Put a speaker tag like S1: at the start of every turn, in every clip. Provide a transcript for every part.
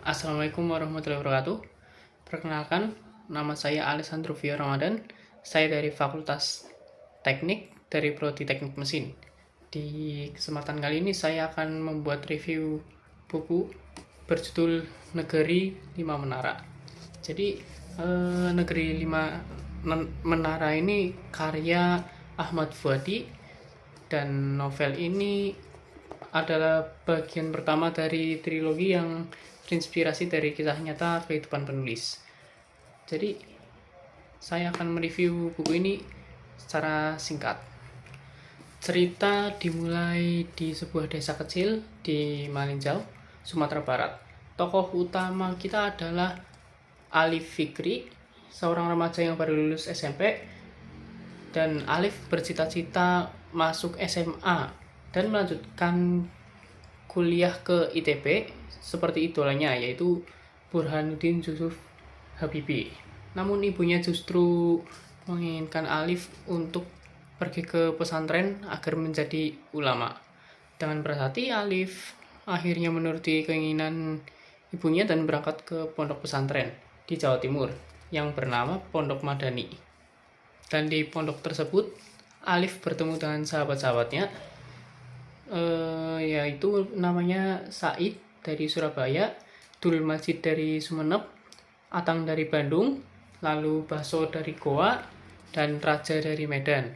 S1: Assalamualaikum warahmatullahi wabarakatuh. Perkenalkan, nama saya Alessandro Vio Ramadan. Saya dari Fakultas Teknik dari Prodi Teknik Mesin. Di kesempatan kali ini saya akan membuat review buku berjudul Negeri Lima Menara. Jadi Negeri Lima Menara ini karya Ahmad Fuadi, dan novel ini adalah bagian pertama dari trilogi yang terinspirasi dari kisah nyata kehidupan penulis. Jadi saya akan mereview buku ini secara singkat. Cerita dimulai di sebuah desa kecil di Malinjau, Sumatera Barat. Tokoh utama kita adalah Alif Fikri, seorang remaja yang baru lulus SMP, dan Alif bercita-cita masuk SMA dan melanjutkan kuliah ke ITB seperti idolanya, yaitu Burhanuddin Yusuf Habibie. Namun ibunya justru menginginkan Alif untuk pergi ke pesantren agar menjadi ulama. Dengan berat hati, Alif akhirnya menuruti keinginan ibunya dan berangkat ke pondok pesantren di Jawa Timur yang bernama Pondok Madani. Dan di pondok tersebut, Alif bertemu dengan sahabat-sahabatnya, yaitu namanya Said dari Surabaya, Dul Majid dari Sumeneb, Atang dari Bandung, lalu Baso dari Goa, dan Raja dari Medan.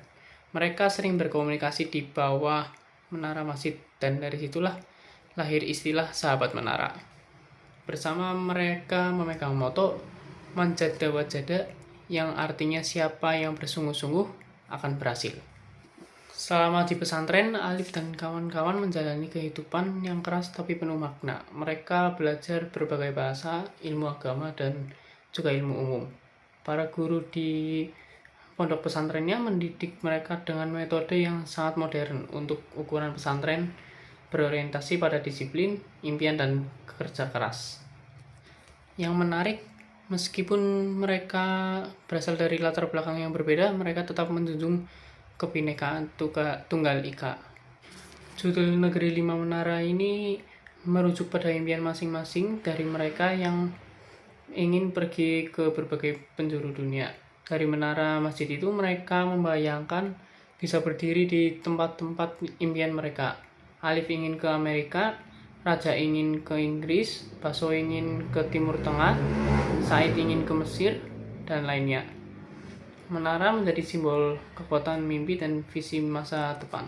S1: Mereka sering berkomunikasi di bawah menara masjid, dan dari situlah lahir istilah sahabat menara. Bersama mereka memegang moto Manjada Wajada, yang artinya siapa yang bersungguh-sungguh akan berhasil. Selama di pesantren, Alif dan kawan-kawan menjalani kehidupan yang keras tapi penuh makna. Mereka belajar berbagai bahasa, ilmu agama, dan juga ilmu umum. Para guru di pondok pesantrennya mendidik mereka dengan metode yang sangat modern untuk ukuran pesantren, berorientasi pada disiplin, impian, dan kerja keras. Yang menarik, meskipun mereka berasal dari latar belakang yang berbeda, mereka tetap menjunjung kebinekaan tunggal ika. Judul Negeri Lima Menara ini merujuk pada impian masing-masing dari mereka yang ingin pergi ke berbagai penjuru dunia. Dari menara masjid itu mereka membayangkan bisa berdiri di tempat-tempat impian mereka. Alif ingin ke Amerika, Raja ingin ke Inggris, Baso ingin ke Timur Tengah, Said ingin ke Mesir, dan lainnya. Menara menjadi simbol kekuatan mimpi dan visi masa depan.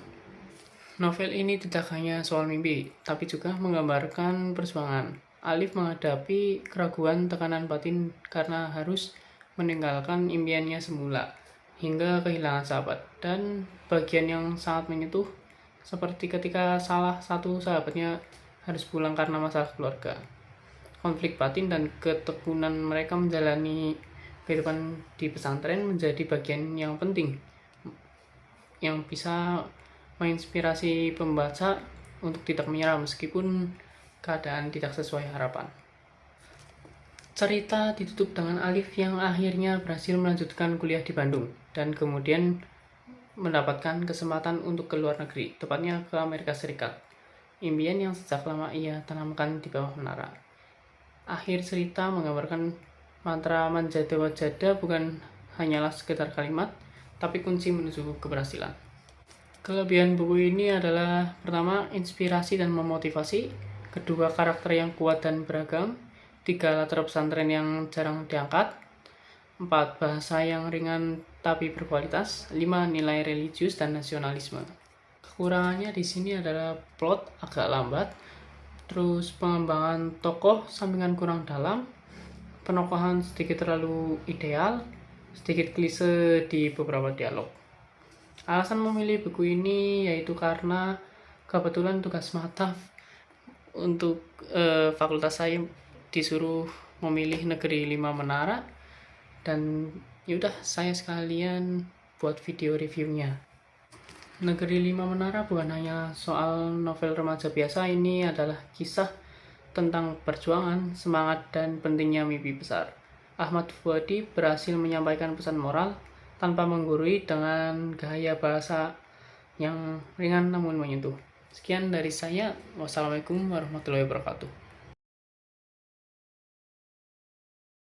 S1: Novel ini tidak hanya soal mimpi, tapi juga menggambarkan perjuangan. Alif menghadapi keraguan, tekanan batin karena harus meninggalkan impiannya semula, hingga kehilangan sahabat. Dan bagian yang sangat menyentuh, seperti ketika salah satu sahabatnya harus pulang karena masalah keluarga. Konflik batin dan ketekunan mereka menjalani kehidupan di pesantren menjadi bagian yang penting yang bisa menginspirasi pembaca untuk tidak menyerah meskipun keadaan tidak sesuai harapan. Cerita ditutup dengan Alif yang akhirnya berhasil melanjutkan kuliah di Bandung dan kemudian mendapatkan kesempatan untuk ke luar negeri, tepatnya ke Amerika Serikat. Impian yang sejak lama ia tanamkan di bawah menara. Akhir cerita menggambarkan mantra Manjada Wajada bukan hanyalah sekedar kalimat, tapi kunci menuju keberhasilan. Kelebihan buku ini adalah pertama, inspirasi dan memotivasi, kedua, karakter yang kuat dan beragam, tiga, latar pesantren yang jarang diangkat, empat, bahasa yang ringan tapi berkualitas, lima, nilai religius dan nasionalisme. Kekurangannya di sini adalah plot agak lambat, terus pengembangan tokoh sampingan kurang dalam, penokohan sedikit terlalu ideal, sedikit klise di beberapa dialog. Alasan memilih buku ini yaitu karena kebetulan tugas mata untuk fakultas saya disuruh memilih Negeri Lima Menara, dan yaudah saya sekalian buat video reviewnya. Negeri Lima Menara bukan hanya soal novel remaja biasa, ini adalah kisah tentang perjuangan, semangat, dan pentingnya mimpi besar. Ahmad Fuadi berhasil menyampaikan pesan moral tanpa menggurui dengan gaya bahasa yang ringan namun menyentuh. Sekian dari saya. Wassalamualaikum warahmatullahi wabarakatuh.